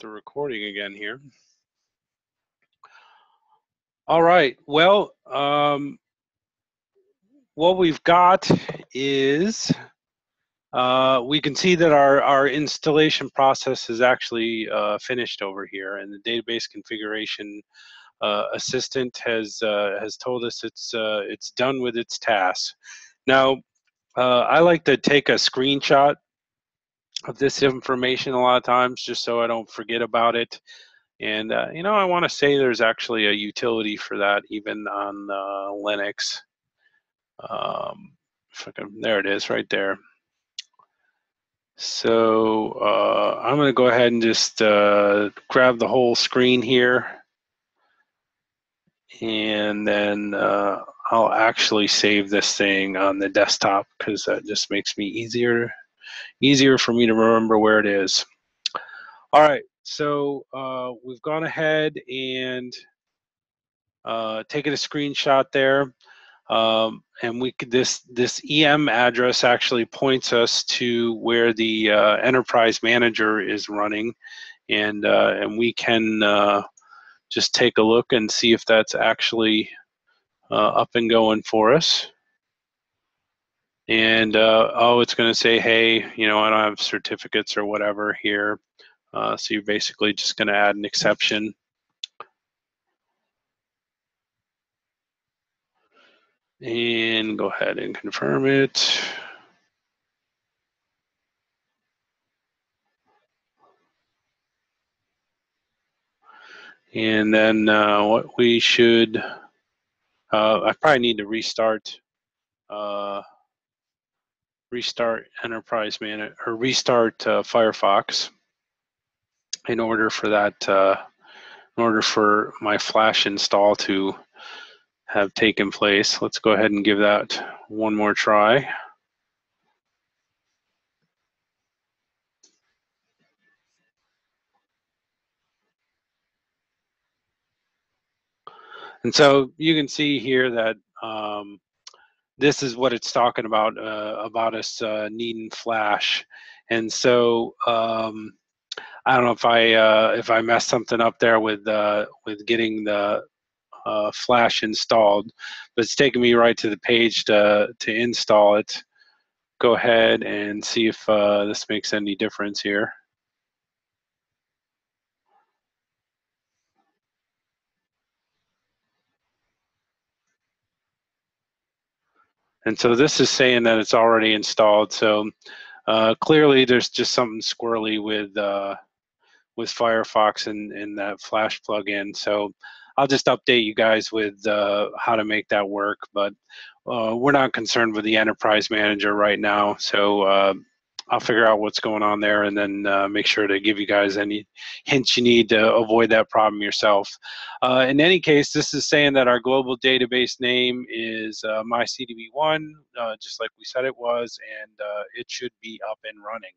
the recording again here. All right, well, what we've got is we can see that our installation process is actually finished over here, and the database configuration assistant has told us it's done with its tasks. Now, I like to take a screenshot of this information a lot of times just so I don't forget about it. And you know, I want to say there's actually a utility for that even on Linux. There it is right there. So I'm going to go ahead and just grab the whole screen here, and then I'll actually save this thing on the desktop because that just makes me easier for me to remember where it is. All right, so we've gone ahead and taken a screenshot there. And we could, this EM address actually points us to where the enterprise manager is running, and we can just take a look and see if that's actually up and going for us. And oh, it's going to say, hey, you know, I don't have certificates or whatever here. So you're basically just going to add an exception. And go ahead and confirm it. And then what we should, I probably need to restart Enterprise Manager, or restart Firefox in order for that, in order for my Flash install to have taken place. Let's go ahead and give that one more try. And so you can see here that this is what it's talking about us needing Flash. And so I don't know if I messed something up there with getting the Flash installed, but it's taking me right to the page to install it. Go ahead and see if this makes any difference here. And so this is saying that it's already installed. So clearly there's just something squirrely with Firefox and that Flash plugin. So I'll just update you guys with how to make that work. But we're not concerned with the Enterprise Manager right now. So I'll figure out what's going on there and then make sure to give you guys any hints you need to avoid that problem yourself. In any case, this is saying that our global database name is MyCDB1, just like we said it was, and it should be up and running.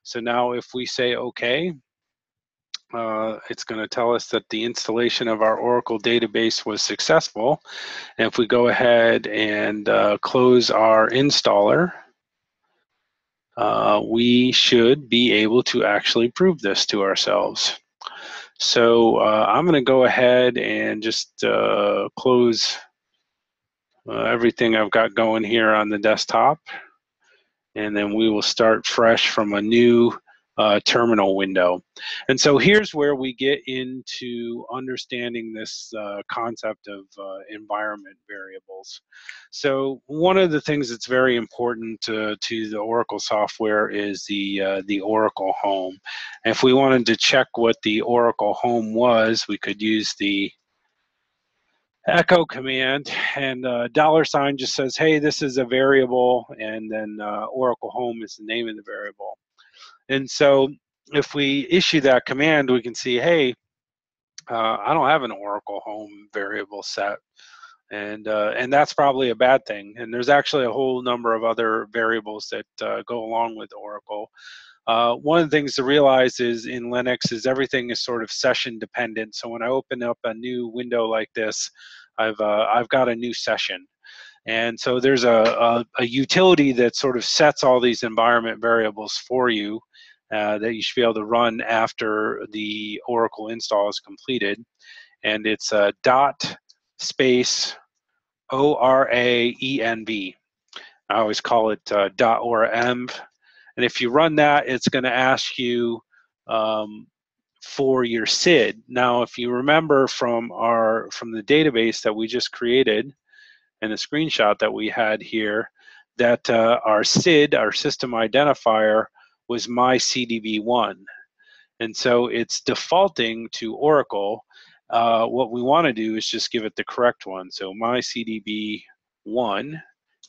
So now if we say OK, it's going to tell us that the installation of our Oracle database was successful. And if we go ahead and close our installer, we should be able to actually prove this to ourselves. So I'm going to go ahead and just close everything I've got going here on the desktop, and then we will start fresh from a new terminal window. And so here's where we get into understanding this concept of environment variables. So one of the things that's very important to the Oracle software is the Oracle Home. And if we wanted to check what the Oracle Home was, we could use the echo command, and $sign just says, hey, this is a variable, and then Oracle Home is the name of the variable. And so if we issue that command, we can see, hey, I don't have an Oracle Home variable set. And that's probably a bad thing. And there's actually a whole number of other variables that go along with Oracle. One of the things to realize is in Linux is everything is sort of session dependent. So when I open up a new window like this, I've got a new session. And so there's a utility that sort of sets all these environment variables for you. that you should be able to run after the Oracle install is completed. And it's dot space ORAENV. I always call it .ORM. And if you run that, it's going to ask you for your SID. Now, if you remember from the database that we just created and the screenshot that we had here, that our SID, our system identifier, was myCDB1. And so it's defaulting to Oracle. What we want to do is just give it the correct one. So myCDB1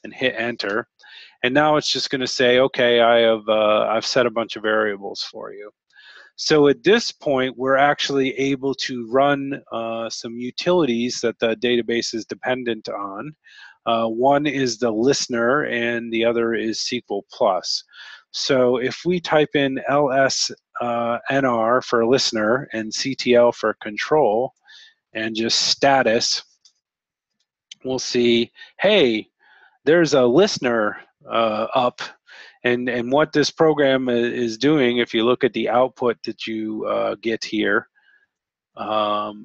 and hit enter. And now it's just going to say, okay, I've set a bunch of variables for you. So at this point, we're actually able to run some utilities that the database is dependent on. One is the listener, and the other is SQL Plus. So if we type in LSNR for listener and CTL for control, and just status, we'll see, hey, there's a listener up. And what this program is doing, if you look at the output that you get here, let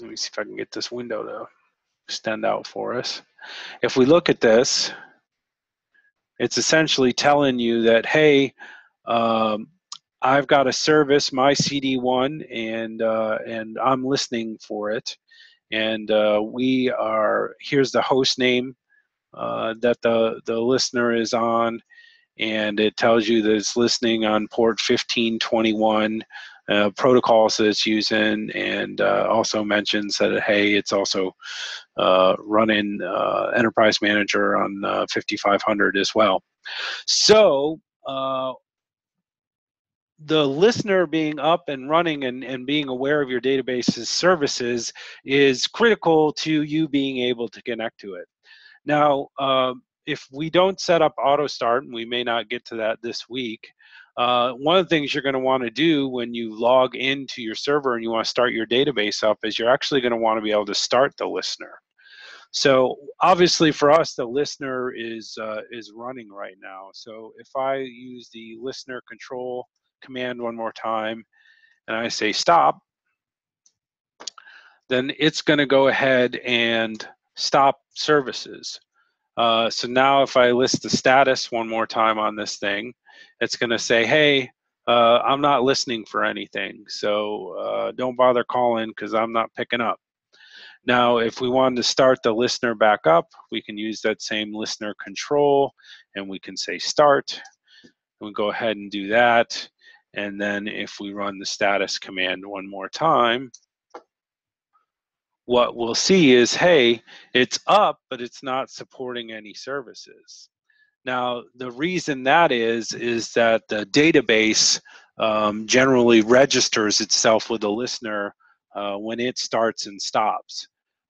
me see if I can get this window to extend out for us. If we look at this, it's essentially telling you that, hey, I've got a service, myCD1, and I'm listening for it. And here's the host name that the listener is on, and it tells you that it's listening on port 1521, protocols that it's using, and also mentions that, hey, it's also running Enterprise Manager on 5500 as well. So the listener being up and running and being aware of your database's services is critical to you being able to connect to it. Now, if we don't set up auto start, and we may not get to that this week, one of the things you're going to want to do when you log into your server and you want to start your database up is you're actually going to want to be able to start the listener. So obviously for us, the listener is running right now. So if I use the listener control command one more time and I say stop, then it's going to go ahead and stop services. So now if I list the status one more time on this thing, it's going to say, hey, I'm not listening for anything. So don't bother calling because I'm not picking up. Now, if we wanted to start the listener back up, we can use that same listener control and we can say start. We'll go ahead and do that. And then if we run the status command one more time, what we'll see is, hey, it's up, but it's not supporting any services. Now, the reason that is that the database generally registers itself with the listener when it starts and stops.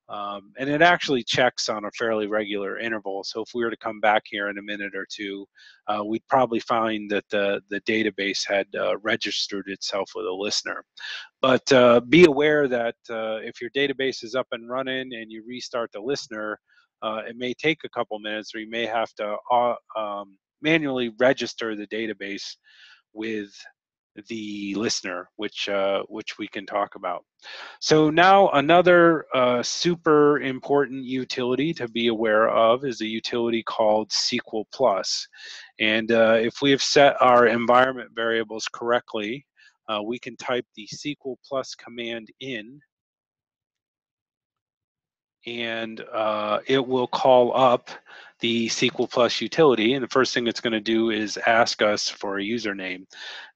And it actually checks on a fairly regular interval. So if we were to come back here in a minute or two, we'd probably find that the database had registered itself with a listener. But be aware that if your database is up and running and you restart the listener, it may take a couple minutes, or you may have to manually register the database with the listener, which we can talk about. So now another super important utility to be aware of is a utility called SQL Plus. And if we have set our environment variables correctly, we can type the SQL Plus command in, and it will call up the SQL Plus utility, and the first thing it's going to do is ask us for a username.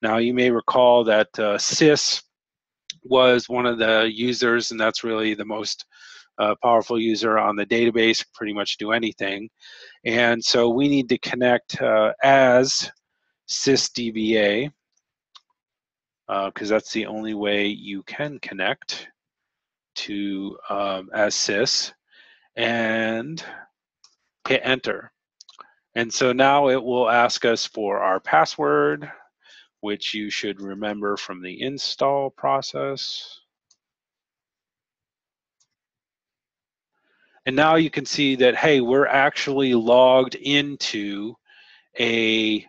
Now, you may recall that sys was one of the users, and that's really the most powerful user on the database, pretty much do anything. And so we need to connect as sysdba, because that's the only way you can connect to as sys, and hit enter. And so now it will ask us for our password, which you should remember from the install process. And now you can see that, hey, we're actually logged into a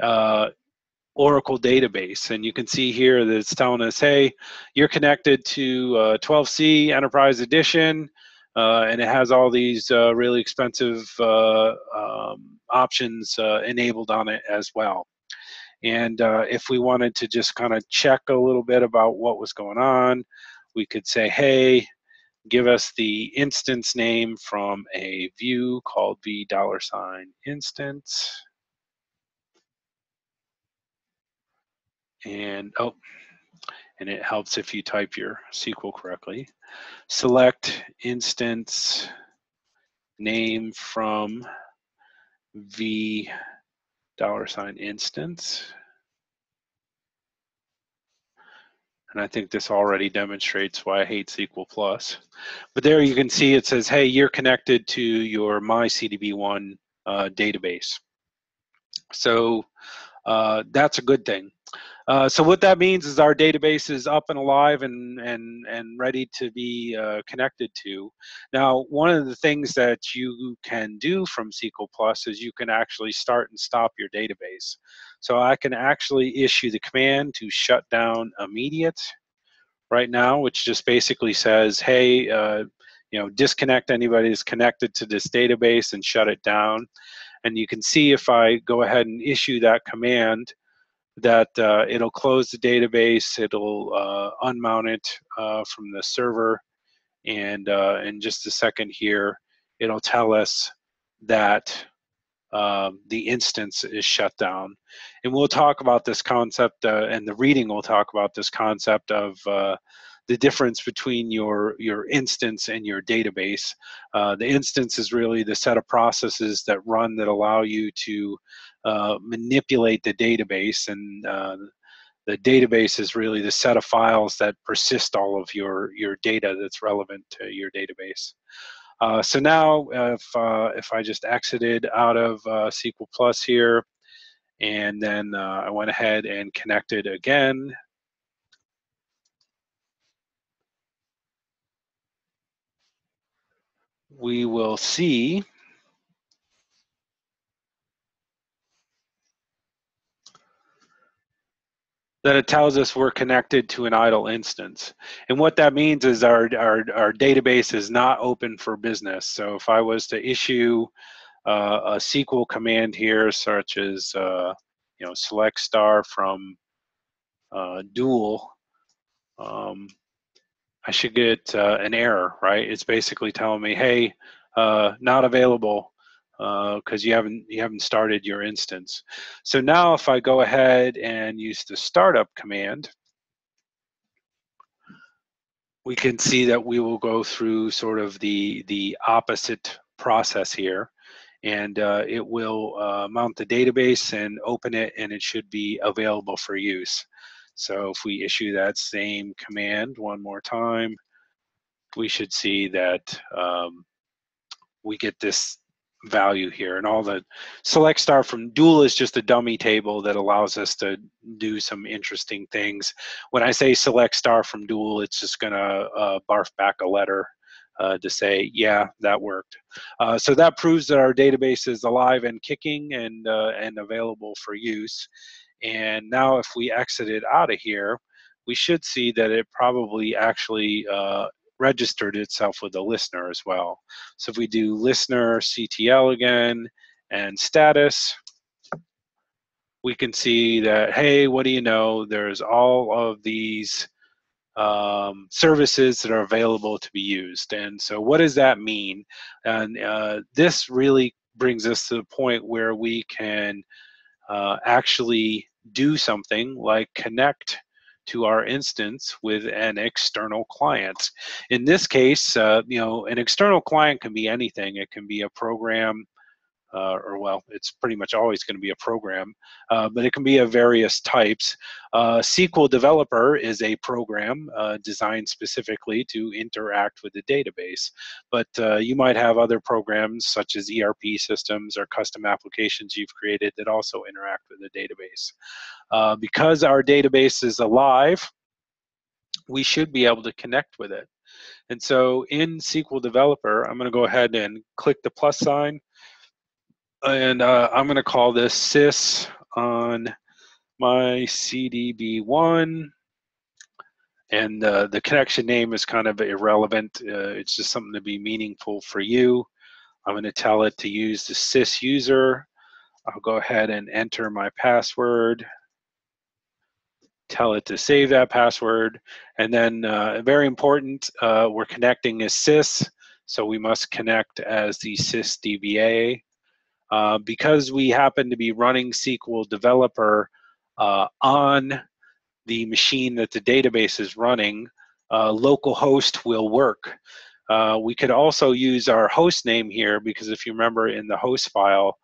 Oracle database. And you can see here that it's telling us, hey, you're connected to 12C Enterprise Edition, and it has all these really expensive options enabled on it as well. And if we wanted to just kind of check a little bit about what was going on, we could say, hey, give us the instance name from a view called $instance. And and it helps if you type your SQL correctly. Select instance name from $instance. And I think this already demonstrates why I hate SQL+. But there you can see it says, hey, you're connected to your MyCDB1 database. So that's a good thing. So what that means is our database is up and alive and ready to be connected to. Now, one of the things that you can do from SQL Plus is you can actually start and stop your database. So I can actually issue the command to shut down immediate right now, which just basically says, hey, disconnect anybody that's connected to this database and shut it down. And you can see if I go ahead and issue that command, that it'll close the database, it'll unmount it from the server, and in just a second here, it'll tell us that the instance is shut down. And we'll talk about this concept, and the reading will talk about this concept of the difference between your instance and your database. The instance is really the set of processes that run that allow you to manipulate the database, and the database is really the set of files that persist all of your data that's relevant to your database. So now if I just exited out of SQL Plus here, and then I went ahead and connected again, we will see that it tells us we're connected to an idle instance. And what that means is our database is not open for business. So if I was to issue a SQL command here, such as select star from dual, I should get an error, right? It's basically telling me, hey, not available because you haven't started your instance. So now if I go ahead and use the startup command, we can see that we will go through sort of the opposite process here, and it will mount the database and open it, and it should be available for use. So if we issue that same command one more time, we should see that we get this value here. And all the select star from dual is just a dummy table that allows us to do some interesting things. When I say select star from dual, it's just gonna barf back a letter to say, yeah, that worked. So that proves that our database is alive and kicking and available for use. And now if we exit it out of here, we should see that it probably actually registered itself with the listener as well. So if we do listener CTL again and status, we can see that, hey, what do you know, there's all of these services that are available to be used. And so what does that mean? And this really brings us to the point where we can actually do something like connect to our instance with an external client. In this case, an external client can be anything. It can be a program, or well, it's pretty much always going to be a program, but it can be of various types. SQL Developer is a program designed specifically to interact with the database, but you might have other programs such as ERP systems or custom applications you've created that also interact with the database. Because our database is alive, we should be able to connect with it. And so in SQL Developer, I'm going to go ahead and click the plus sign, and I'm going to call this sys on my CDB1, and the connection name is kind of irrelevant. It's just something to be meaningful for you. I'm going to tell it to use the sys user. I'll go ahead and enter my password, tell it to save that password, and then very important, we're connecting as sys, so we must connect as the sys DBA. Because we happen to be running SQL Developer on the machine that the database is running, localhost will work. We could also use our host name here, because if you remember in the host file,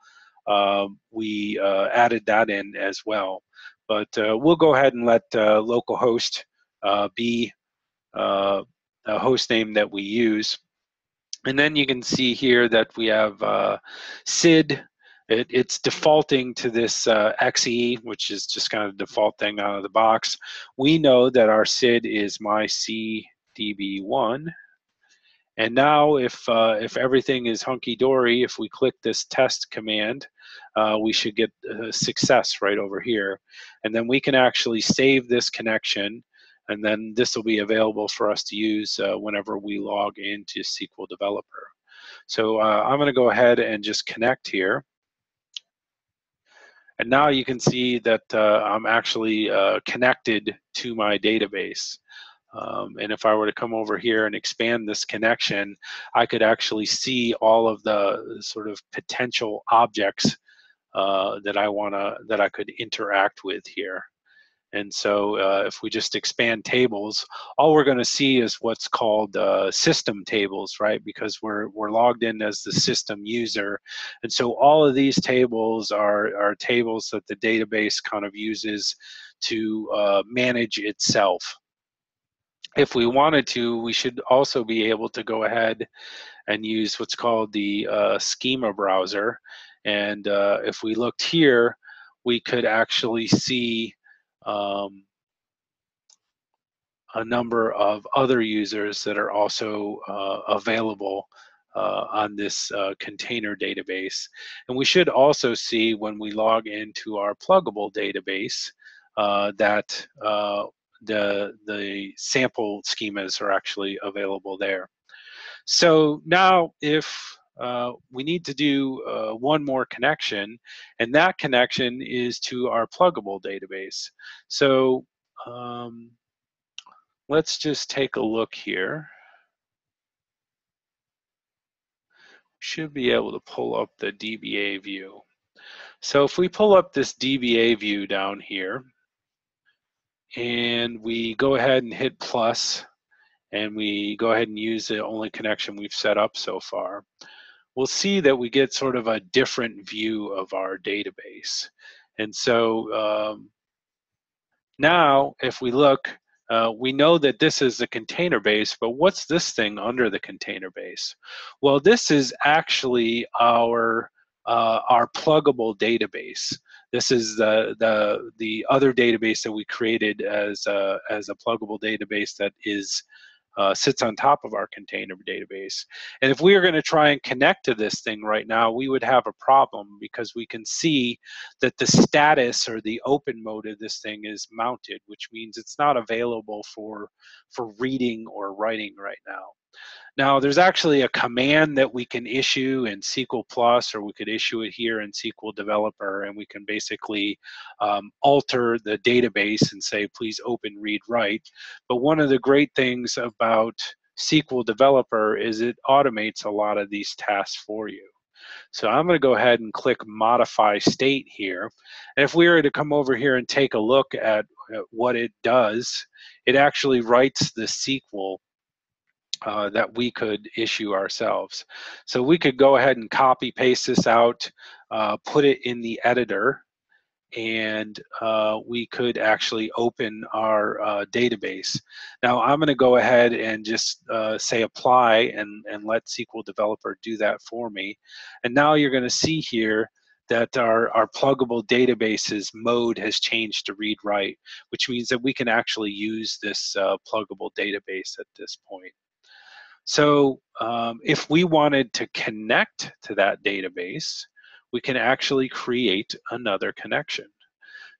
we added that in as well. But we'll go ahead and let localhost be a host name that we use. And then you can see here that we have SID. It's defaulting to this XE, which is just kind of the default thing out of the box. We know that our SID is myCDB1. And now if everything is hunky-dory, if we click this test command, we should get success right over here. And then we can actually save this connection, and then this will be available for us to use whenever we log into SQL Developer. So I'm going to go ahead and just connect here. And now you can see that I'm actually connected to my database. And if I were to come over here and expand this connection, I could actually see all of the sort of potential objects that I could interact with here. And so if we just expand tables, all we're going to see is what's called system tables, right? Because we're logged in as the system user. And so all of these tables are tables that the database kind of uses to manage itself. If we wanted to, we should also be able to go ahead and use what's called the schema browser. And if we looked here, we could actually see a number of other users that are also available on this container database. And we should also see when we log into our pluggable database that the sample schemas are actually available there. So now if we need to do one more connection, and that connection is to our pluggable database. So let's just take a look here. Should be able to pull up the DBA view. So if we pull up this DBA view down here, and we go ahead and hit plus, and we go ahead and use the only connection we've set up so far, we'll see that we get sort of a different view of our database. And so now if we look, we know that this is the container base, but what's this thing under the container base? Well, this is actually our pluggable database. This is the other database that we created as a pluggable database that is sits on top of our container database. And if we are going to try and connect to this thing right now, we would have a problem, because we can see that the status or the open mode of this thing is mounted, which means it's not available for reading or writing right now. Now, there's actually a command that we can issue in SQL Plus, or we could issue it here in SQL Developer, and we can basically alter the database and say, please open, read, write. But one of the great things about SQL Developer is it automates a lot of these tasks for you. So I'm going to go ahead and click Modify State here. And if we were to come over here and take a look at what it does, it actually writes the SQL that we could issue ourselves. So we could go ahead and copy paste this out, put it in the editor, and we could actually open our database. Now I'm going to go ahead and just say apply and let SQL Developer do that for me. And now you're going to see here that our pluggable databases mode has changed to read write, which means that we can actually use this pluggable database at this point. So if we wanted to connect to that database, we can actually create another connection.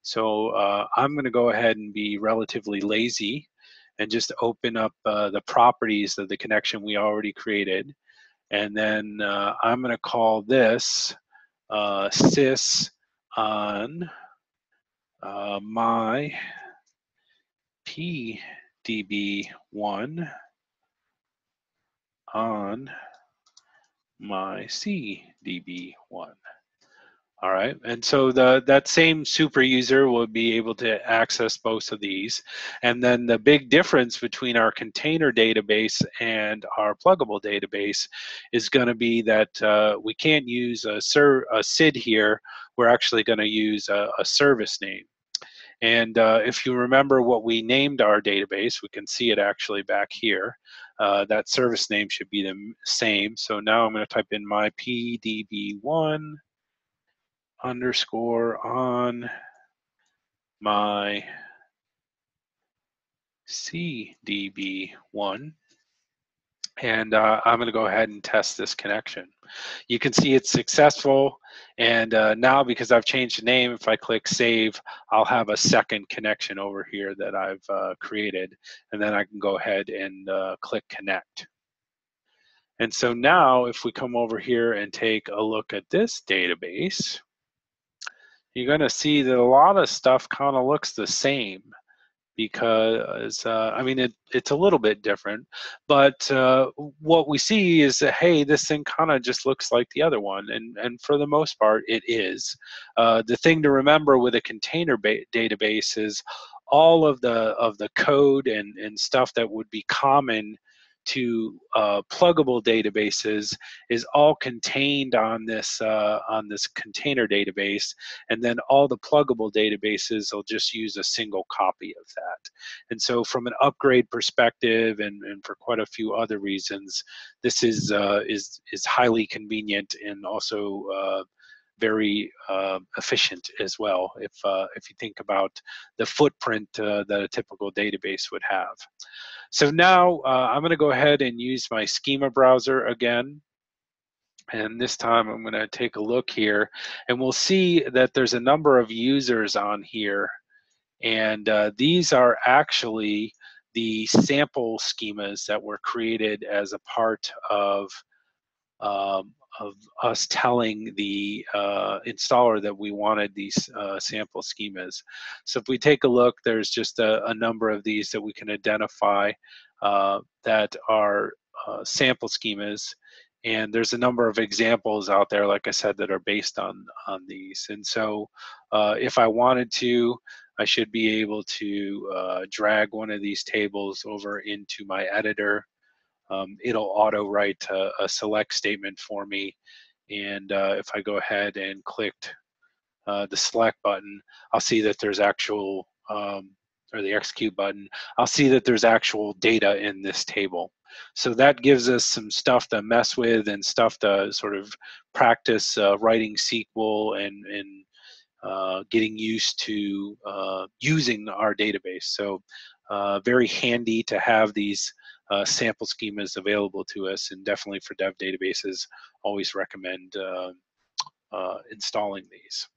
So I'm going to go ahead and be relatively lazy and just open up the properties of the connection we already created. And then I'm going to call this sys on my PDB1 on my CDB1. All right, and so that same super user will be able to access both of these. And then the big difference between our container database and our pluggable database is going to be that we can't use a SID here. We're actually going to use a service name. And if you remember what we named our database, we can see it actually back here. That service name should be the same. So now I'm going to type in my PDB1 underscore on my CDB1, and I'm going to go ahead and test this connection. You can see it's successful, and now because I've changed the name, if I click save, I'll have a second connection over here that I've created, and then I can go ahead and click connect. And so now if we come over here and take a look at this database, you're going to see that a lot of stuff kind of looks the same, because I mean it's a little bit different, but what we see is that, hey, this thing kind of just looks like the other one, and for the most part it is. The thing to remember with a container database is all of the code and stuff that would be common to pluggable databases is all contained on this container database, and then all the pluggable databases will just use a single copy of that. And so from an upgrade perspective, and for quite a few other reasons, this is highly convenient and also very efficient as well, if you think about the footprint that a typical database would have. So now I'm going to go ahead and use my schema browser again. And this time I'm going to take a look here, and we'll see that there's a number of users on here. And these are actually the sample schemas that were created as a part of us telling the installer that we wanted these sample schemas. So if we take a look, there's just a number of these that we can identify that are sample schemas. And there's a number of examples out there, like I said, that are based on these. And so if I wanted to, I should be able to drag one of these tables over into my editor. It'll auto write a select statement for me. And if I go ahead and click the select button, I'll see that there's actual, or the execute button, I'll see that there's actual data in this table. So that gives us some stuff to mess with and stuff to sort of practice writing SQL and getting used to using our database. So very handy to have these sample schemas available to us, and definitely for dev databases, always recommend installing these.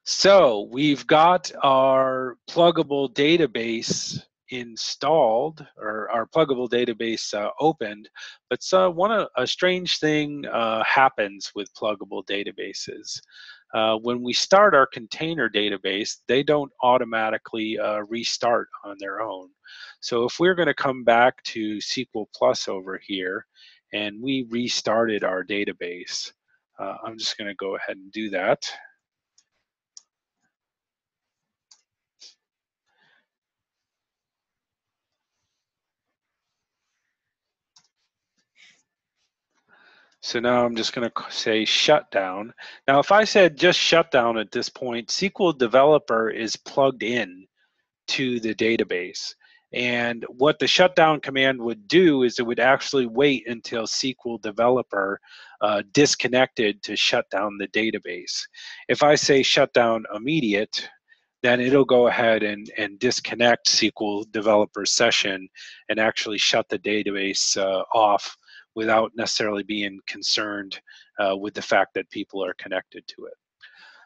So we've got our pluggable database installed, or our pluggable database opened, but a strange thing happens with pluggable databases. When we start our container database, they don't automatically restart on their own. So if we're going to come back to SQL Plus over here and we restarted our database, I'm just going to go ahead and do that. So now I'm just going to say shutdown. Now, if I said just shutdown at this point, SQL Developer is plugged in to the database. And what the shutdown command would do is it would actually wait until SQL Developer disconnected to shut down the database. If I say shutdown immediate, then it'll go ahead and disconnect SQL Developer session and actually shut the database off without necessarily being concerned with the fact that people are connected to it.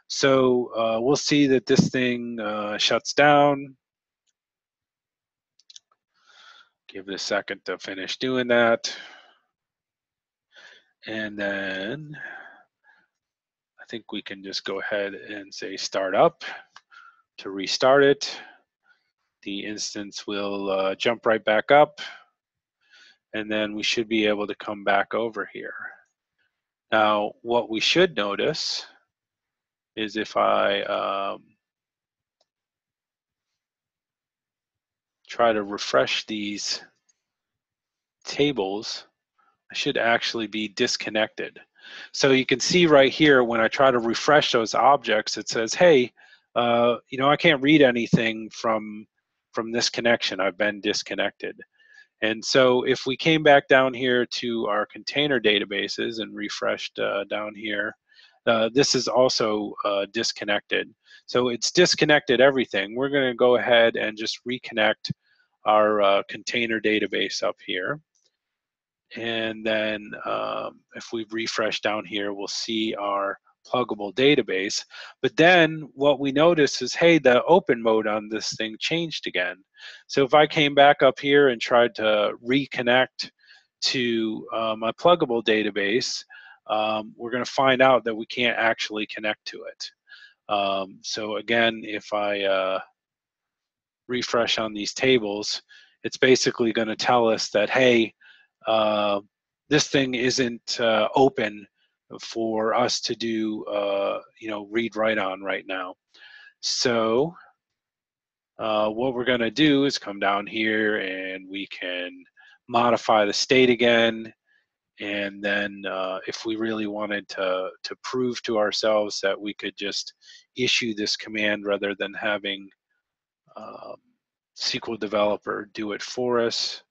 So we'll see that this thing shuts down. Give it a second to finish doing that. And then I think we can just go ahead and say start up to restart it. The instance will jump right back up, and then we should be able to come back over here. Now, what we should notice is if I try to refresh these tables, I should actually be disconnected. So you can see right here when I try to refresh those objects, it says, hey, I can't read anything from this connection. I've been disconnected. And so if we came back down here to our container databases and refreshed down here, this is also disconnected. So it's disconnected everything. We're going to go ahead and just reconnect our container database up here. And then if we refresh down here, we'll see our pluggable database. But then what we notice is, hey, the open mode on this thing changed again. So if I came back up here and tried to reconnect to my pluggable database, we're going to find out that we can't actually connect to it. So again, if I refresh on these tables, it's basically going to tell us that, hey, this thing isn't open for us to do, read write on right now. So what we're going to do is come down here and we can modify the state again. And then if we really wanted to prove to ourselves that we could just issue this command rather than having SQL Developer do it for us,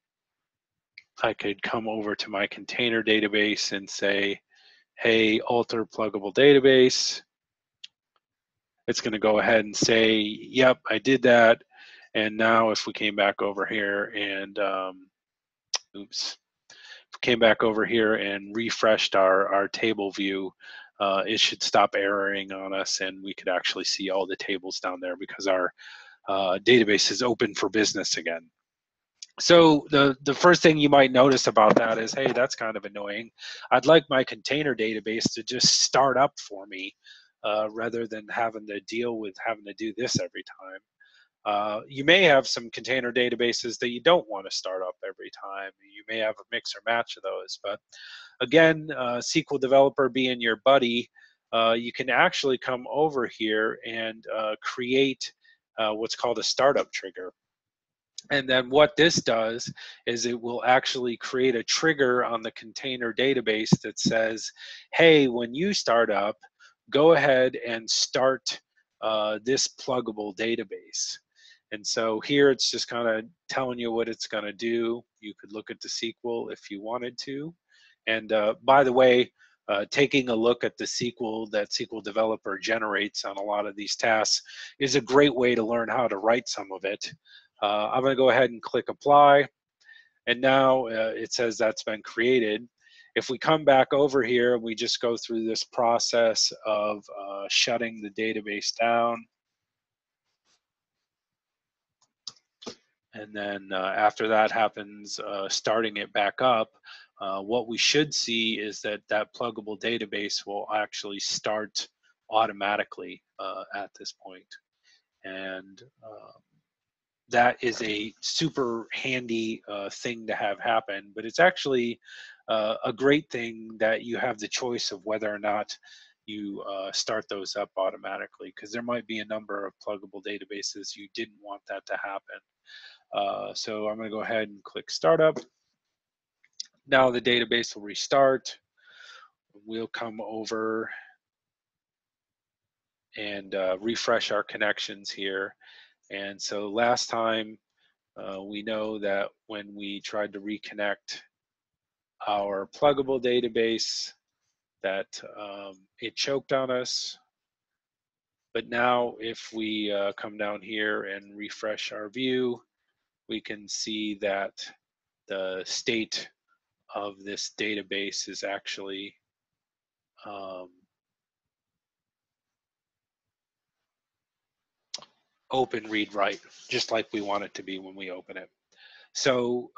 I could come over to my container database and say, hey, alter pluggable database. It's going to go ahead and say, yep, I did that. And now if we came back over here and, came back over here and refreshed our table view, it should stop erroring on us and we could actually see all the tables down there because our database is open for business again. So the first thing you might notice about that is, hey, that's kind of annoying. I'd like my container database to just start up for me rather than having to deal with having to do this every time. You may have some container databases that you don't want to start up every time. You may have a mix or match of those. But again, SQL Developer being your buddy, you can actually come over here and create what's called a startup trigger. And then what this does is it will actually create a trigger on the container database that says, hey, when you start up, go ahead and start this pluggable database. And so here it's just kind of telling you what it's going to do. You could look at the SQL if you wanted to. And by the way, taking a look at the SQL that SQL Developer generates on a lot of these tasks is a great way to learn how to write some of it. I'm going to go ahead and click apply. And now it says that's been created. If we come back over here and we just go through this process of shutting the database down, and then after that happens, starting it back up, what we should see is that that pluggable database will actually start automatically at this point. And that is a super handy thing to have happen, but it's actually a great thing that you have the choice of whether or not you start those up automatically, because there might be a number of pluggable databases you didn't want that to happen. So I'm going to go ahead and click startup. Now the database will restart. We'll come over and refresh our connections here. And so last time we know that when we tried to reconnect our pluggable database, that it choked on us. But now if we come down here and refresh our view, we can see that the state of this database is actually open, read, write, just like we want it to be when we open it. So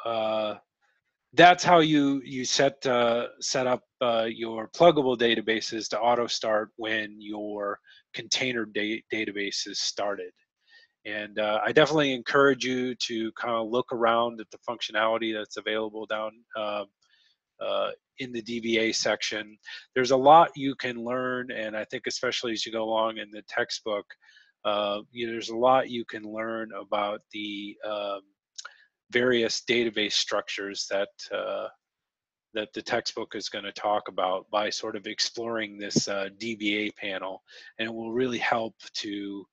that's how you set up your pluggable databases to auto start when your container database is started. And I definitely encourage you to kind of look around at the functionality that's available down in the DBA section. There's a lot you can learn, and I think especially as you go along in the textbook, there's a lot you can learn about the various database structures that the textbook is going to talk about by sort of exploring this DBA panel, and it will really help to,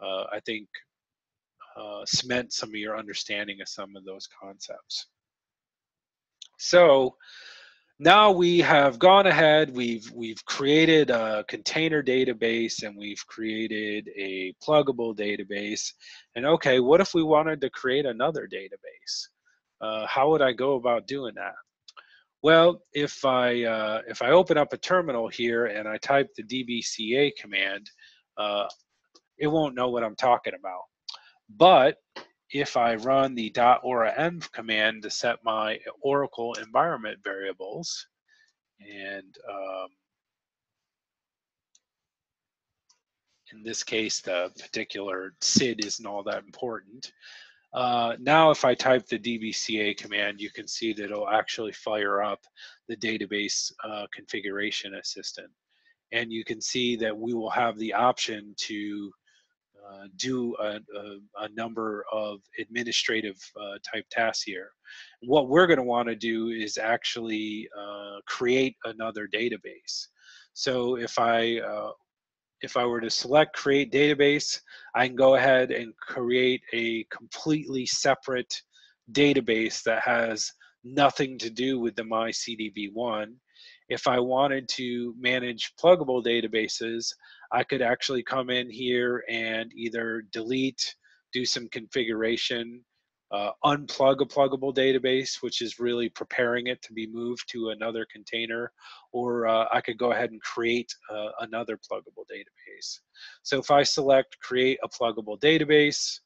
I think, cement some of your understanding of some of those concepts. So now we have gone ahead, we've created a container database and we've created a pluggable database. And okay, what if we wanted to create another database? How would I go about doing that? Well, if I open up a terminal here and I type the DBCA command, it won't know what I'm talking about. But if I run the .oraenv command to set my Oracle environment variables, and in this case, the particular SID isn't all that important. Now, if I type the DBCA command, you can see that it'll actually fire up the database configuration assistant. And you can see that we will have the option to do a number of administrative type tasks here. What we're going to want to do is actually create another database. So if I were to select create database, I can go ahead and create a completely separate database that has nothing to do with the MyCDB1. If I wanted to manage pluggable databases, I could actually come in here and either delete, do some configuration, unplug a pluggable database, which is really preparing it to be moved to another container, or I could go ahead and create another pluggable database. So if I select create a pluggable database,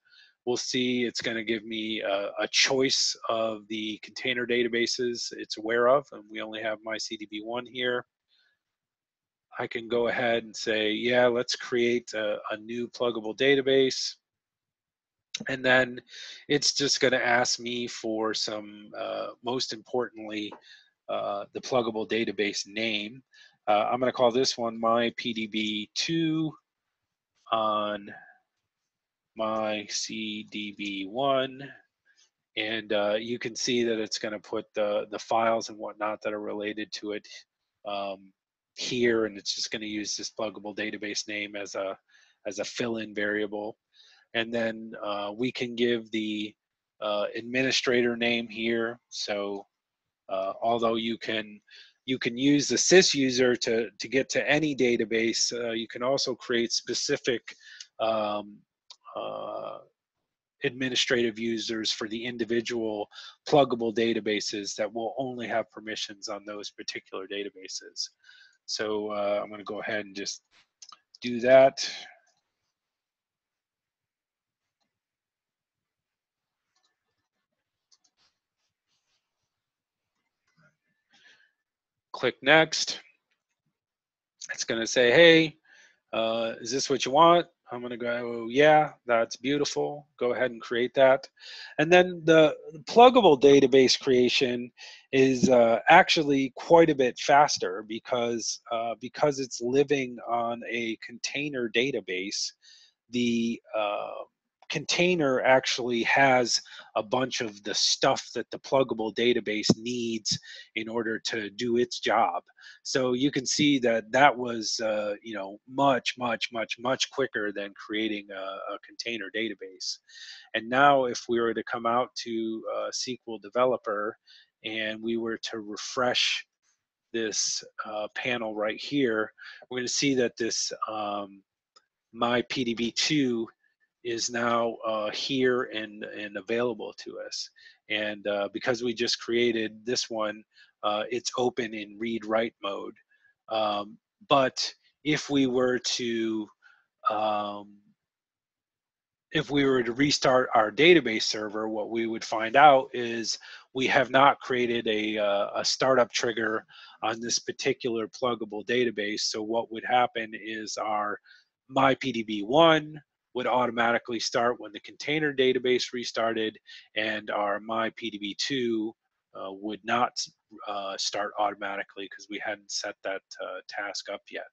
we'll see it's going to give me a choice of the container databases it's aware of, and we only have MyCDB1 here. I can go ahead and say, yeah, let's create a new pluggable database. And then it's just going to ask me for some, most importantly, the pluggable database name. I'm going to call this one MyPDB2 on MyCDB1. And you can see that it's going to put the files and whatnot that are related to it here, and it's just going to use this pluggable database name as a fill-in variable. And then we can give the administrator name here. So although you can use the sysuser to get to any database, you can also create specific administrative users for the individual pluggable databases that will only have permissions on those particular databases. So I'm going to go ahead and just do that. Click next. It's going to say, hey, is this what you want? I'm going to go, yeah, that's beautiful. Go ahead and create that. And then the pluggable database creation is actually quite a bit faster because it's living on a container database. The container actually has a bunch of the stuff that the pluggable database needs in order to do its job. So you can see that that was much quicker than creating a container database. And now if we were to come out to SQL Developer and we were to refresh this panel right here, we're going to see that this MyPDB2 is now here and available to us. And because we just created this one, it's open in read-write mode. But if we were to if we were to restart our database server, what we would find out is we have not created a startup trigger on this particular pluggable database. So what would happen is our myPDB1 would automatically start when the container database restarted, and our myPDB2 would not start automatically because we hadn't set that task up yet.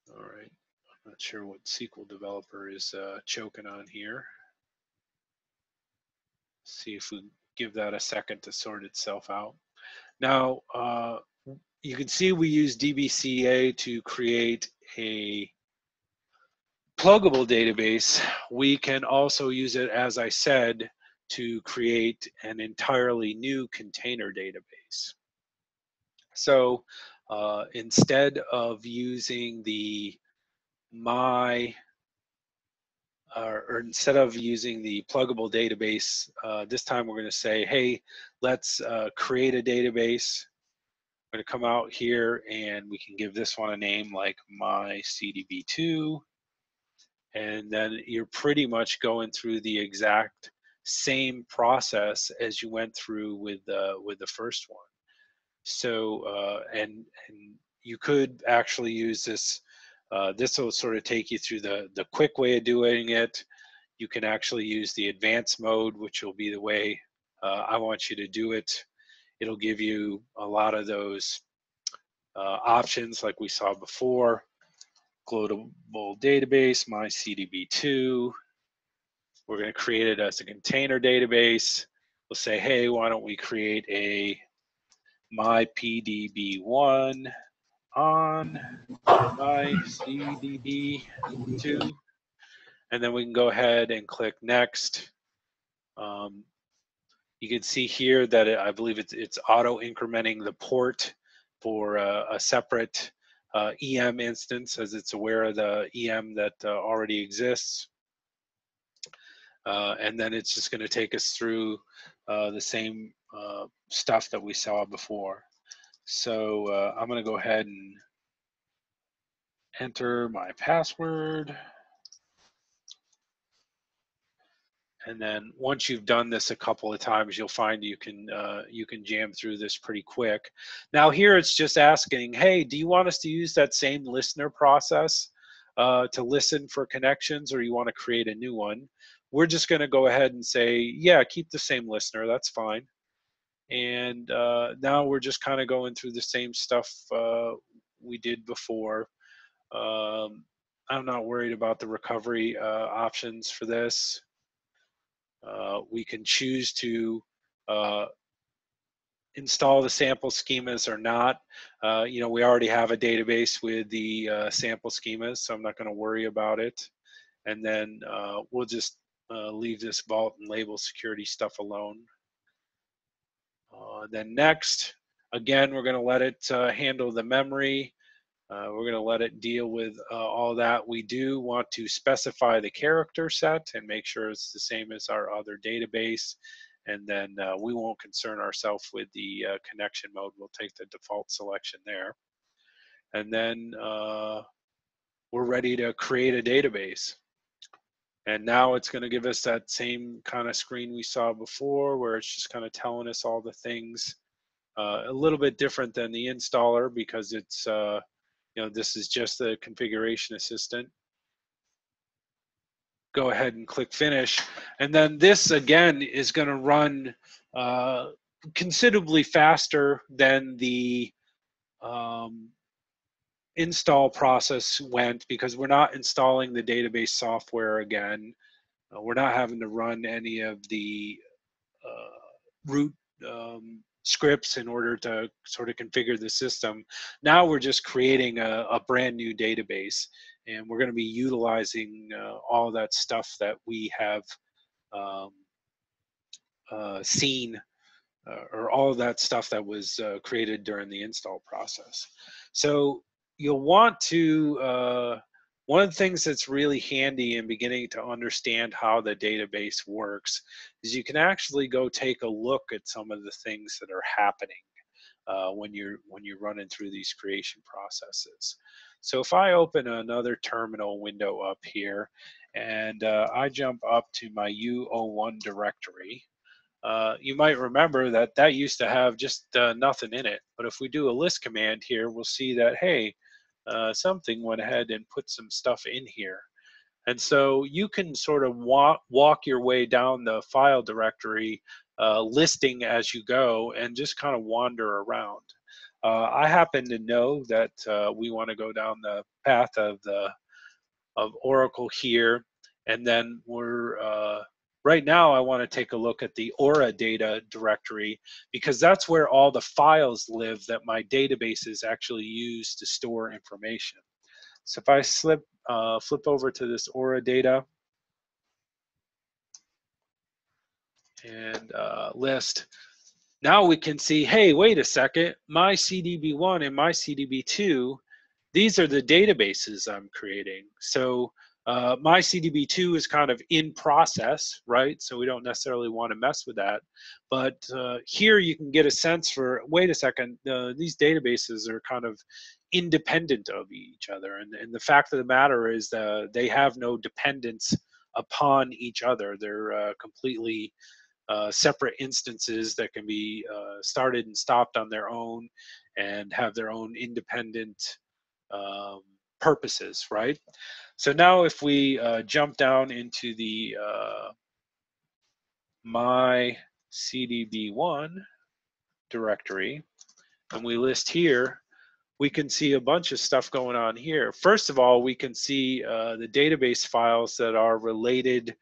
All right, I'm not sure what SQL Developer is choking on here. See if we give that a second to sort itself out. Now, you can see we use DBCA to create a pluggable database. We can also use it, as I said, to create an entirely new container database. So instead of using the or instead of using the pluggable database, this time we're going to say, hey, let's create a database. We're going to come out here and we can give this one a name like myCDB2. And then you're pretty much going through the exact same process as you went through with the first one. So and you could actually use this. This will sort of take you through the quick way of doing it. You can actually use the advanced mode, which will be the way I want you to do it. It'll give you a lot of those options like we saw before. Global database, myCDB2. We're going to create it as a container database. We'll say, hey, why don't we create a myPDB1 on myCDB2, and then we can go ahead and click next. You can see here that I believe it's auto incrementing the port for a separate EM instance, as it's aware of the EM that already exists. And then it's just going to take us through the same stuff that we saw before. So I'm going to go ahead and enter my password. And then once you've done this a couple of times, you'll find you can jam through this pretty quick. Now here it's just asking, hey, do you want us to use that same listener process to listen for connections, or you want to create a new one? We're just going to go ahead and say, yeah, keep the same listener. That's fine. And now we're just kind of going through the same stuff we did before. I'm not worried about the recovery options for this. We can choose to install the sample schemas or not. We already have a database with the sample schemas, so I'm not going to worry about it. And then we'll just leave this vault and label security stuff alone. Then next, again, we're going to let it handle the memory. We're going to let it deal with all that. We do want to specify the character set and make sure it's the same as our other database. And then we won't concern ourselves with the connection mode. We'll take the default selection there. And then we're ready to create a database. And now it's going to give us that same kind of screen we saw before, where it's just kind of telling us all the things. A little bit different than the installer, because it's this is just the configuration assistant. Go ahead and click finish. And then this again is going to run considerably faster than the install process went, because we're not installing the database software again. We're not having to run any of the root scripts in order to sort of configure the system. Now we're just creating a brand new database, and we're going to be utilizing all that stuff that we have seen, or all of that stuff that was created during the install process. So you'll want to, one of the things that's really handy in beginning to understand how the database works is you can actually go take a look at some of the things that are happening when you're running through these creation processes. So if I open another terminal window up here, and I jump up to my U01 directory, you might remember that that used to have just nothing in it. But if we do a list command here, we'll see that, hey, something went ahead and put some stuff in here. And so you can sort of walk your way down the file directory, listing as you go, and just kind of wander around. I happen to know that we want to go down the path of Oracle here, and then we're right now I want to take a look at the Aura data directory, because that's where all the files live that my databases actually use to store information. So if I flip over to this Aura data and list, now we can see, hey, wait a second, my CDB1 and my CDB2, these are the databases I'm creating. So my CDB2 is kind of in process, right? So we don't necessarily want to mess with that. But here you can get a sense for, wait a second, these databases are kind of independent of each other. And the fact of the matter is they have no dependence upon each other. They're completely separate instances that can be started and stopped on their own and have their own independent purposes, right? So now if we jump down into the my CDB1 directory and we list here, we can see a bunch of stuff going on here. First of all, we can see the database files that are related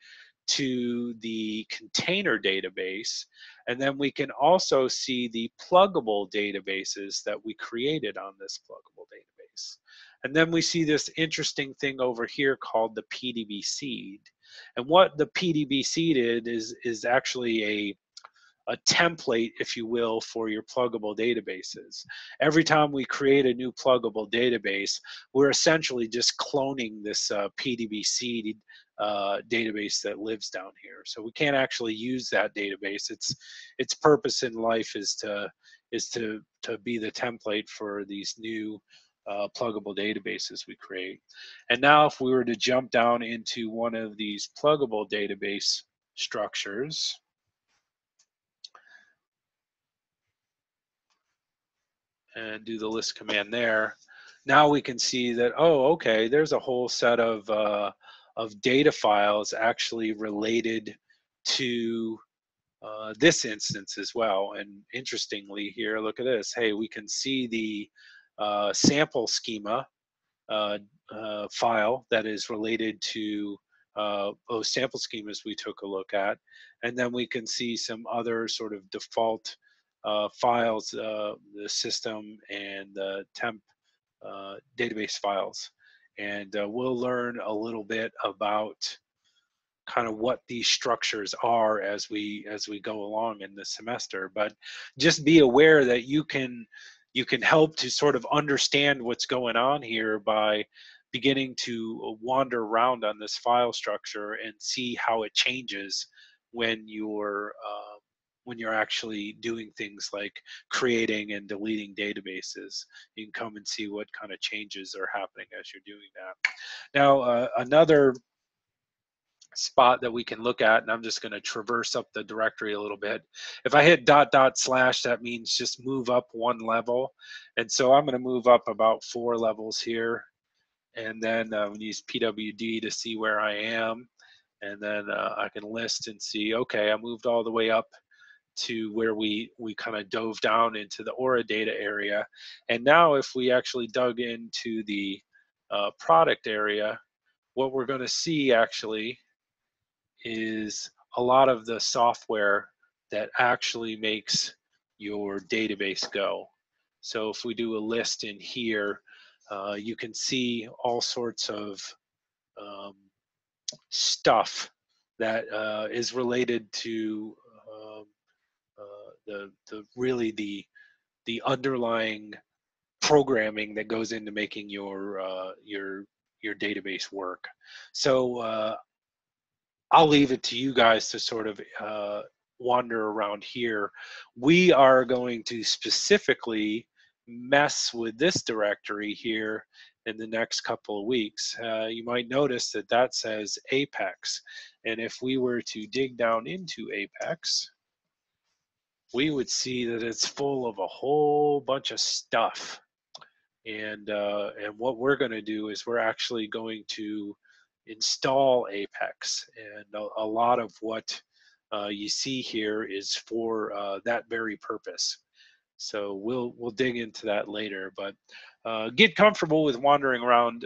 to the container database, and then we can also see the pluggable databases that we created on this pluggable database. And then we see this interesting thing over here called the PDB seed. And what the PDB seed is actually a template, if you will, for your pluggable databases. Every time we create a new pluggable database, we're essentially just cloning this PDB seed database that lives down here. So we can't actually use that database. Its purpose in life is to be the template for these new pluggable databases we create. And now if we were to jump down into one of these pluggable database structures, and do the list command there, now we can see that, oh, okay, there's a whole set of data files actually related to this instance as well. And interestingly here, look at this. Hey, we can see the sample schema file that is related to those sample schemas we took a look at. And then we can see some other sort of default files, the system and the temp database files. And we'll learn a little bit about kind of what these structures are as we go along in the semester. But just be aware that you can help to sort of understand what's going on here by beginning to wander around on this file structure and see how it changes when you're actually doing things like creating and deleting databases. You can come and see what kind of changes are happening as you're doing that. Now, another spot that we can look at, and I'm just going to traverse up the directory a little bit. If I hit .. that means just move up one level. And so I'm going to move up about 4 levels here. And then use PWD to see where I am. And then I can list and see, okay, I moved all the way up to where we kind of dove down into the Aura data area. And now if we actually dug into the product area, what we're going to see actually is a lot of the software that actually makes your database go. So if we do a list in here, you can see all sorts of stuff that is related to the underlying programming that goes into making your database work. So I'll leave it to you guys to sort of wander around here. We are going to specifically mess with this directory here in the next couple of weeks, you might notice that that says Apex. And if we were to dig down into Apex, we would see that it's full of a whole bunch of stuff. And what we're going to do is we're actually going to install Apex, and a lot of what you see here is for that very purpose. So we'll dig into that later, but get comfortable with wandering around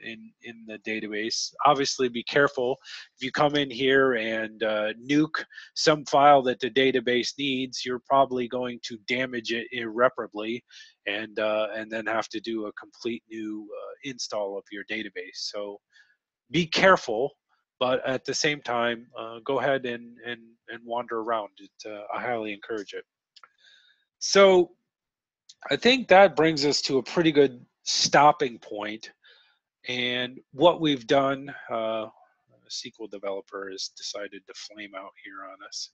in the database. Obviously, be careful if you come in here and nuke some file that the database needs. You're probably going to damage it irreparably, and then have to do a complete new install of your database. So be careful, but at the same time, go ahead and wander around. I highly encourage it. So I think that brings us to a pretty good stopping point. And what we've done, SQL Developer has decided to flame out here on us.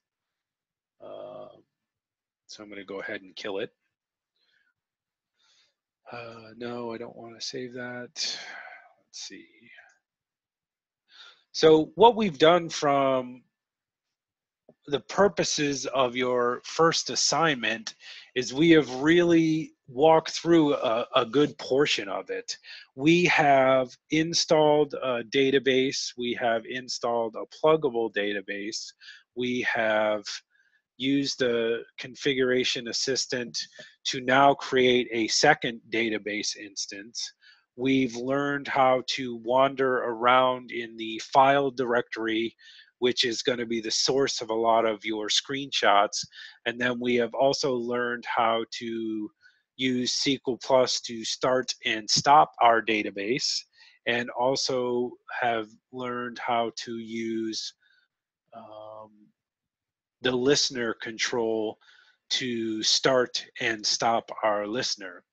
So I'm going to go ahead and kill it. No, I don't want to save that. Let's see. So what we've done from the purposes of your first assignment is we have really walked through a good portion of it. We have installed a database, we have installed a pluggable database, we have used the configuration assistant to now create a second database instance. We've learned how to wander around in the file directory, which is going to be the source of a lot of your screenshots. And then we have also learned how to use SQL Plus to start and stop our database, and also have learned how to use the listener control to start and stop our listener.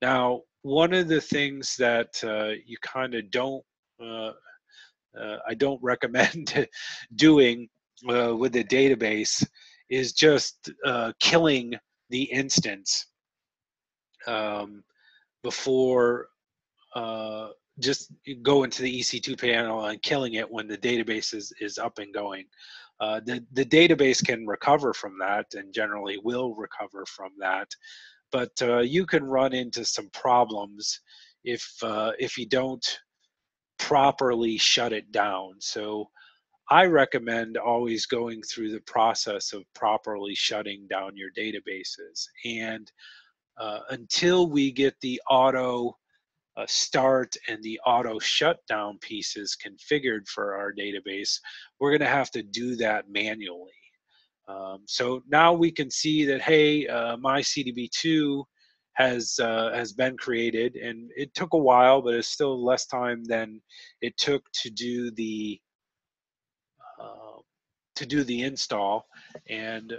Now, one of the things that you kind of don't, I don't recommend doing with a database is just killing the instance before just go into the EC2 panel and killing it when the database is up and going. The database can recover from that, and generally will recover from that, but you can run into some problems if you don't properly shut it down. So I recommend always going through the process of properly shutting down your databases. And until we get the auto start and the auto shutdown pieces configured for our database, we're going to have to do that manually. So now we can see that, hey, my CDB2 has been created, and it took a while, but it's still less time than it took to do the install. And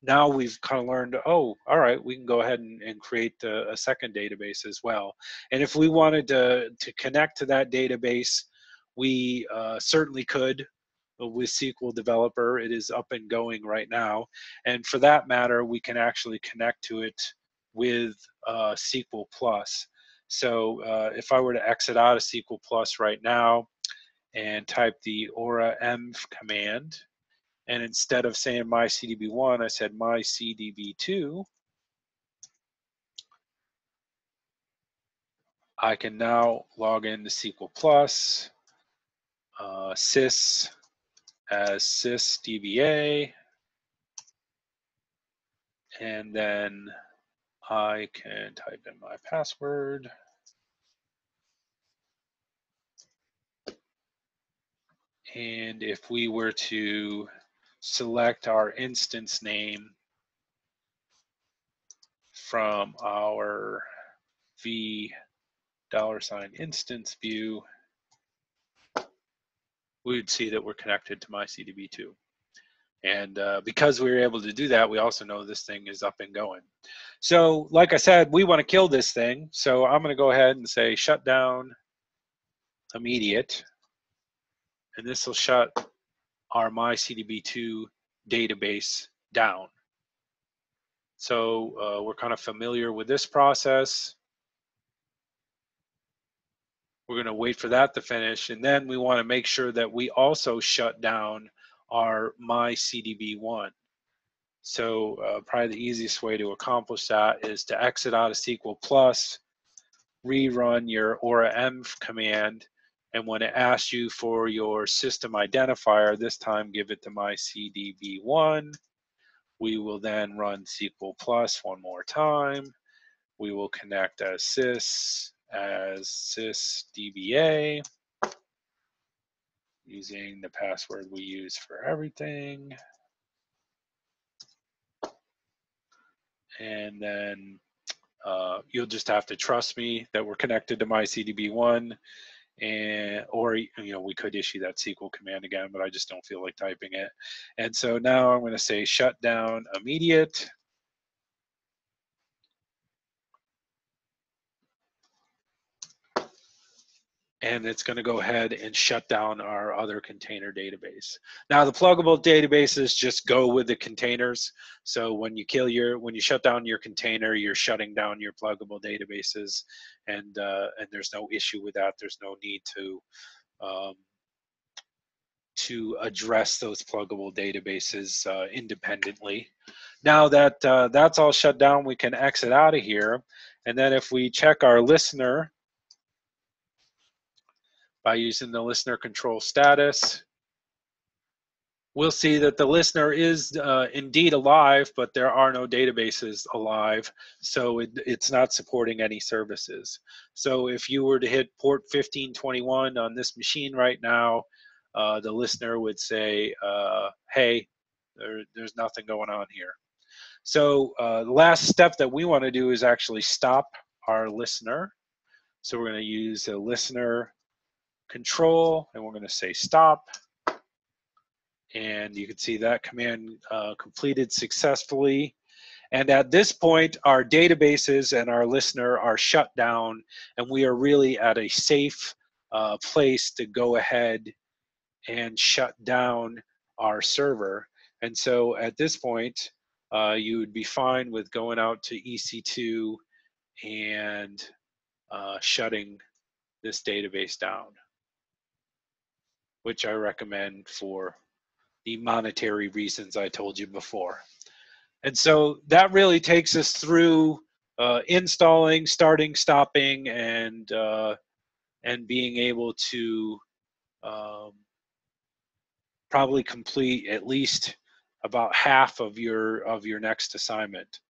now we've kind of learned, oh, all right, we can go ahead and create a second database as well. And if we wanted to connect to that database, we certainly could with SQL Developer. It is up and going right now. And for that matter, we can actually connect to it with SQL Plus. So if I were to exit out of SQL Plus right now and type the aura env command, and instead of saying my CDB1, I said my CDB2, I can now log into SQL Plus, sys as sysdba, and then I can type in my password. And if we were to select our instance name from our $$ instance view, we would see that we're connected to my CDB2. And because we were able to do that, we also know this thing is up and going. So like I said, we want to kill this thing. So I'm going to go ahead and say shut down immediate. And this will shut our myCDB2 database down. So we're kind of familiar with this process. We're going to wait for that to finish, and then we want to make sure that we also shut down our myCDB1. So probably the easiest way to accomplish that is to exit out of SQL Plus, rerun your aura-env command, and when it asks you for your system identifier, this time give it to myCDB1. We will then run SQL Plus one more time. We will connect as sysdba using the password we use for everything. And then you'll just have to trust me that we're connected to myCDB1, and or we could issue that SQL command again, but I just don't feel like typing it. And so now I'm going to say shut down immediate. And it's going to go ahead and shut down our other container database. Now the pluggable databases just go with the containers. So when you shut down your container, you're shutting down your pluggable databases, and there's no issue with that. There's no need to address those pluggable databases independently. Now that that's all shut down, we can exit out of here. And then if we check our listener by using the listener control status, we'll see that the listener is indeed alive, but there are no databases alive, so it's not supporting any services. So if you were to hit port 1521 on this machine right now, the listener would say, hey, there's nothing going on here. So the last step that we want to do is actually stop our listener. So we're going to use a listener control, and we're going to say stop. And you can see that command completed successfully. And at this point, our databases and our listener are shut down, and we are really at a safe place to go ahead and shut down our server. And so at this point, you would be fine with going out to EC2 and shutting this database down, which I recommend for the monetary reasons I told you before. And so that really takes us through installing, starting, stopping, and being able to probably complete at least about half of your next assignment.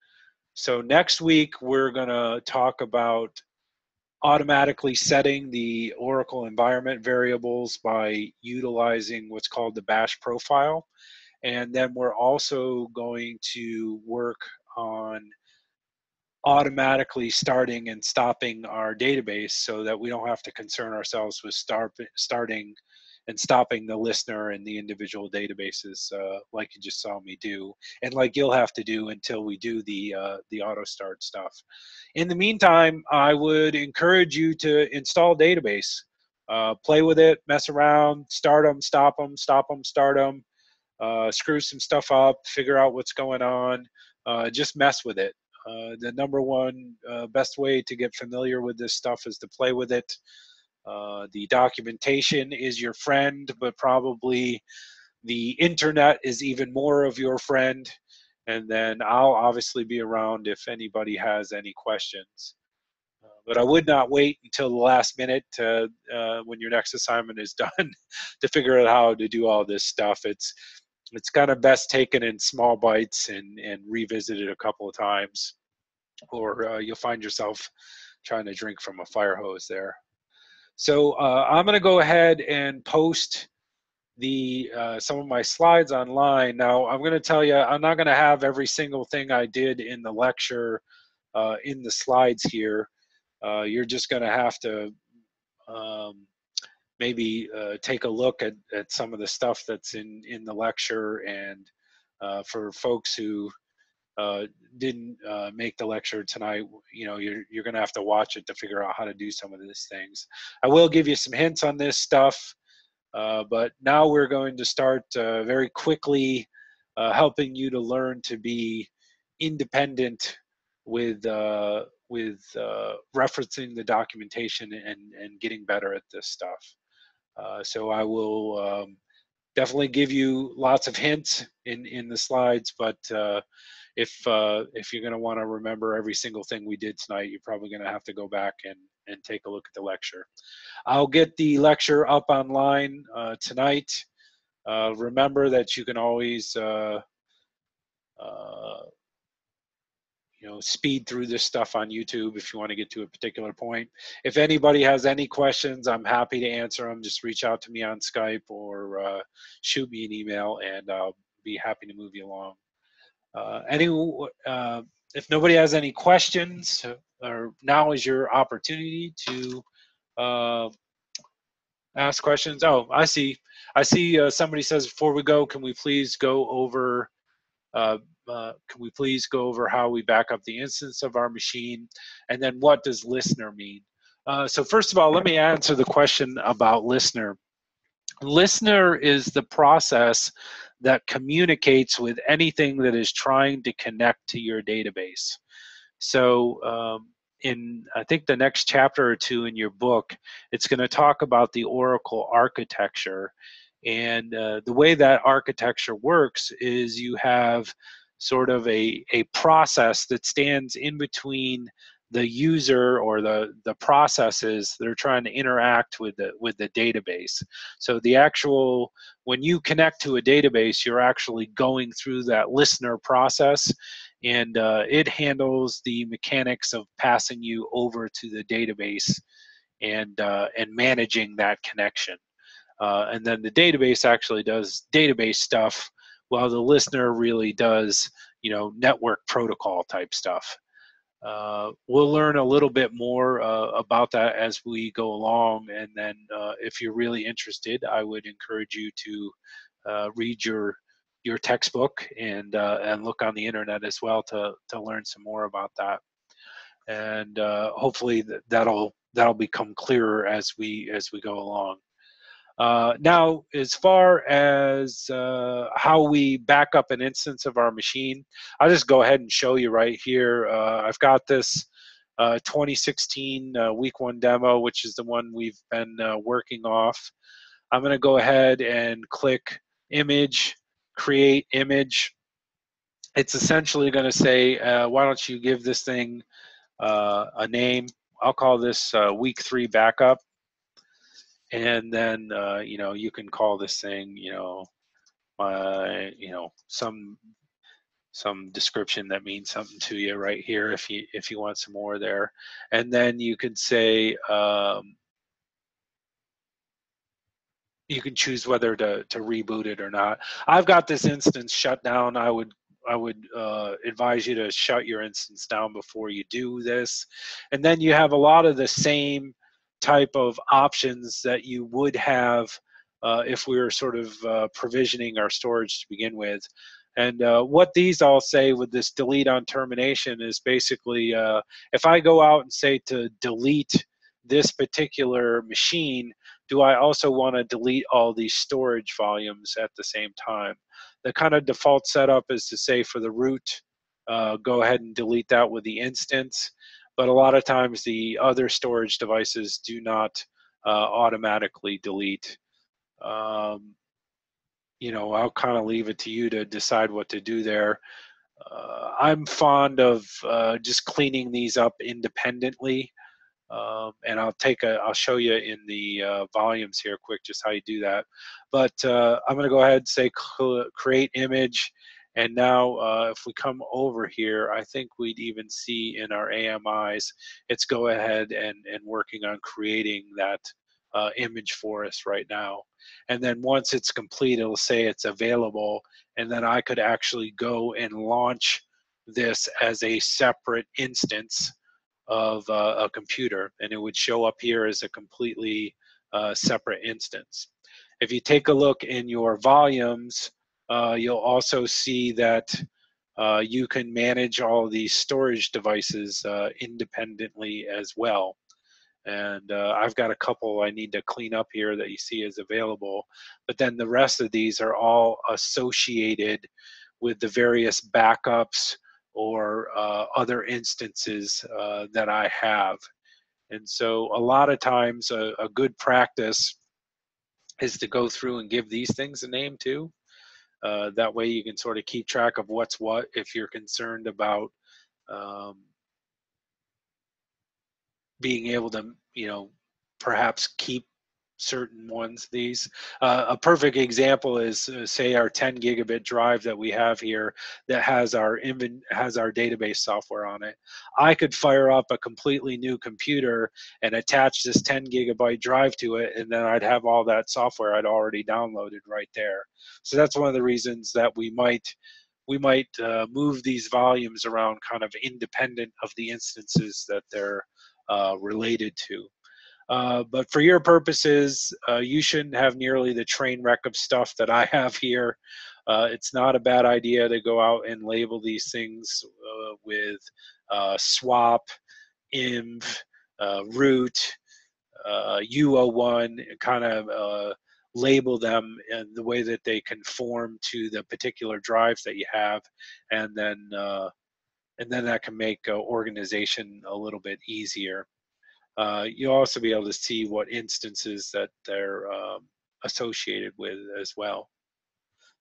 So next week we're going to talk about automatically setting the Oracle environment variables by utilizing what's called the bash profile. And then we're also going to work on automatically starting and stopping our database so that we don't have to concern ourselves with starting and stopping the listener and the individual databases like you just saw me do, and like you'll have to do until we do the auto start stuff. In the meantime, I would encourage you to install database. Play with it, mess around, start them, stop them, stop them, start them, screw some stuff up, figure out what's going on, just mess with it. The number one best way to get familiar with this stuff is to play with it. The documentation is your friend, but probably the internet is even more of your friend. And then I'll obviously be around if anybody has any questions. But I would not wait until the last minute when your next assignment is done to figure out how to do all this stuff. It's kind of best taken in small bites and revisited a couple of times, or you'll find yourself trying to drink from a fire hose there. So I'm going to go ahead and post some of my slides online. Now I'm going to tell you, I'm not going to have every single thing I did in the lecture in the slides here. You're just going to have to maybe take a look at some of the stuff that's in the lecture, and for folks who didn't make the lecture tonight, you're going to have to watch it to figure out how to do some of these things. I will give you some hints on this stuff, but now we're going to start very quickly helping you to learn to be independent with referencing the documentation and getting better at this stuff. So I will definitely give you lots of hints in the slides, but if you're going to want to remember every single thing we did tonight, you're probably going to have to go back and take a look at the lecture. I'll get the lecture up online tonight. Remember that you can always speed through this stuff on YouTube if you want to get to a particular point. If anybody has any questions, I'm happy to answer them. Just reach out to me on Skype or shoot me an email, and I'll be happy to move you along. If nobody has any questions, now is your opportunity to ask questions. Oh, I see somebody says, before we go, can we please go over how we back up the instance of our machine, and then what does listener mean? So first of all, let me answer the question about listener. Listener is the process that communicates with anything that is trying to connect to your database. So in, I think, the next chapter or two in your book, it's going to talk about the Oracle architecture. And the way that architecture works is you have sort of a process that stands in between the user or the processes that are trying to interact with the database. So the actual, when you connect to a database, you're actually going through that listener process, and it handles the mechanics of passing you over to the database and managing that connection. And then the database actually does database stuff, while the listener really does, network protocol type stuff. We'll learn a little bit more about that as we go along, and then if you're really interested, I would encourage you to read your textbook and look on the internet as well to learn some more about that. And hopefully that'll become clearer as we go along. Now, as far as how we back up an instance of our machine, I'll just go ahead and show you right here. I've got this 2016 week 1 demo, which is the one we've been working off. I'm going to go ahead and click image, create image. It's essentially going to say, why don't you give this thing a name? I'll call this week 3 backup. And then you can call this thing some description that means something to you right here if you want some more there. And then you can say you can choose whether to reboot it or not. I've got this instance shut down. I would advise you to shut your instance down before you do this. And then you have a lot of the same type of options that you would have if we were sort of provisioning our storage to begin with. And what these all say with this delete on termination is basically if I go out and say to delete this particular machine, do I also want to delete all these storage volumes at the same time? The kind of default setup is to say for the root, go ahead and delete that with the instance. But a lot of times the other storage devices do not automatically delete. I'll kind of leave it to you to decide what to do there. I'm fond of just cleaning these up independently. And I'll show you in the volumes here quick just how you do that. But I'm going to go ahead and say create image. And now if we come over here, I think we'd even see in our AMIs, it's go ahead and working on creating that image for us right now. And then once it's complete, it'll say it's available. And then I could actually go and launch this as a separate instance of a computer, and it would show up here as a completely separate instance. If you take a look in your volumes, you'll also see that you can manage all of these storage devices independently as well. And I've got a couple I need to clean up here that you see as available, but then the rest of these are all associated with the various backups or other instances that I have. And so a lot of times a good practice is to go through and give these things a name too. That way you can sort of keep track of what's what if you're concerned about um, being able to, perhaps keep certain ones. These a perfect example is say our 10 gigabit drive that we have here that has our database software on it. I could fire up a completely new computer and attach this 10 gigabyte drive to it, and then I'd have all that software I'd already downloaded right there. So that's one of the reasons that we might move these volumes around kind of independent of the instances that they're related to. But for your purposes, you shouldn't have nearly the train wreck of stuff that I have here. It's not a bad idea to go out and label these things with swap, inv, root, UO1, kind of label them in the way that they conform to the particular drives that you have, and then that can make organization a little bit easier. You'll also be able to see what instances that they're associated with as well.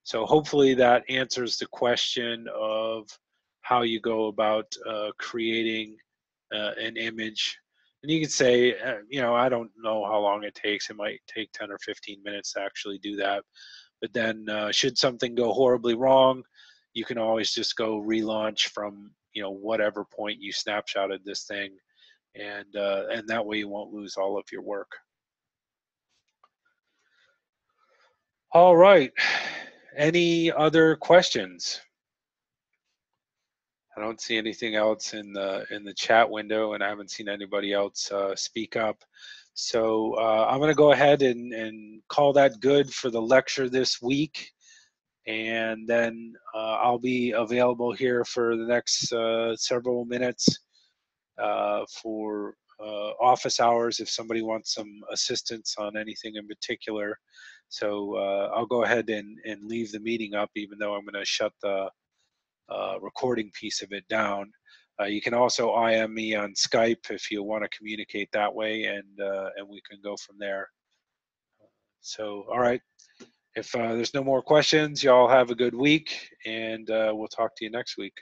So hopefully that answers the question of how you go about creating an image. And you could say, I don't know how long it takes. It might take 10 or 15 minutes to actually do that. But then should something go horribly wrong, you can always just go relaunch from, whatever point you snapshotted this thing, and that way you won't lose all of your work. All right. Any other questions? I don't see anything else in the chat window, and I haven't seen anybody else speak up. So I'm going to go ahead and call that good for the lecture this week, and then I'll be available here for the next several minutes for office hours if somebody wants some assistance on anything in particular. So I'll go ahead and leave the meeting up, even though I'm going to shut the recording piece of it down. You can also IM me on Skype if you want to communicate that way, and we can go from there. So, all right. If there's no more questions, y'all have a good week, and we'll talk to you next week.